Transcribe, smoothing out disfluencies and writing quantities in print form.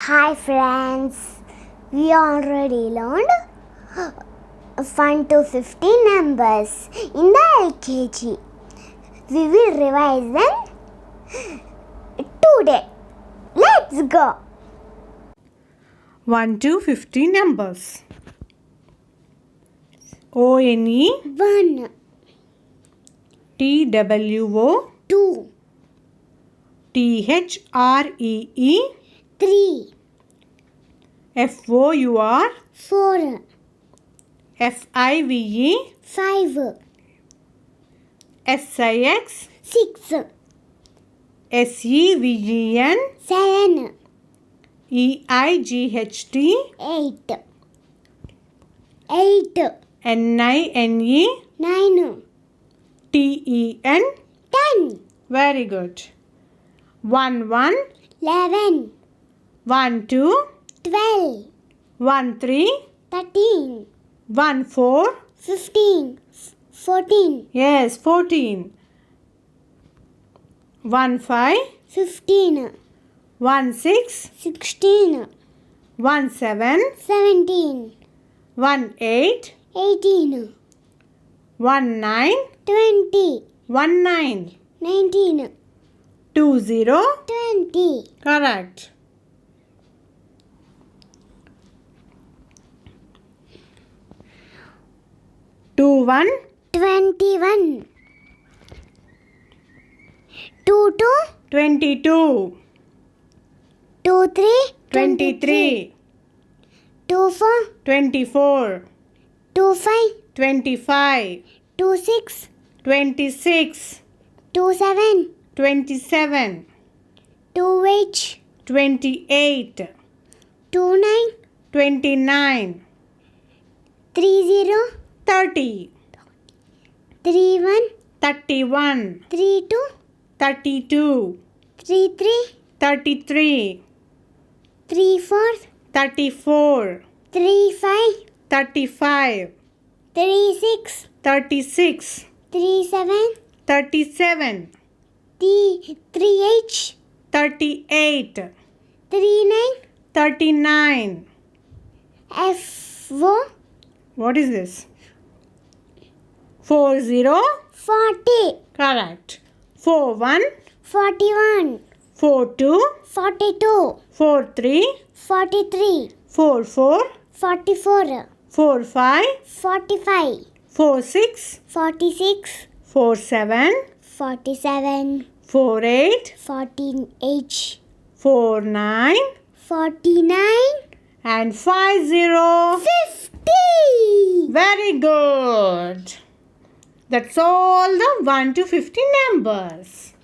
Hi friends, we already learned 1 to 50 numbers in the UKG. We will revise them today. Let's go. 1 to 50 numbers. O-N-E 1, T-W-O 2, T-H-R-E-E 3, F-O-U-R 4, F-I-V-E 5, S-I-X 6, S-E-V-E-N 7, E-I-G-H-T 8, 8, N-I-N-E 9, T-E-N 10, Very good. 1 1 11, 1 2 12, 1 3 13, 1 4 15, 14, Yes, 14 1 5 15, 1 6 16, 1 7 17, 1 8 18, 1 9 20, 1 9 19, 2 0 20, Correct. 2 1 21, 2 2, 22 2 3, 23 2 4, 24 2 5, 25 2 6, 26 2 7, 27 2 8, 28 2 9, 29 3 0, 30 3 1, 31 3 2, 32 3 3, 33 3 4, 34 3 5, 35 3 6, 36 3 7, 37 3 8, 38 3 9, 39 F O, What is this? 40 40, Correct. 41 41, 42 42, 43 43, 44 44, 45 45, 46 46, 47 47, 48 48, 49 49, and 50 50. Very good. That's all the 1 to 50 numbers.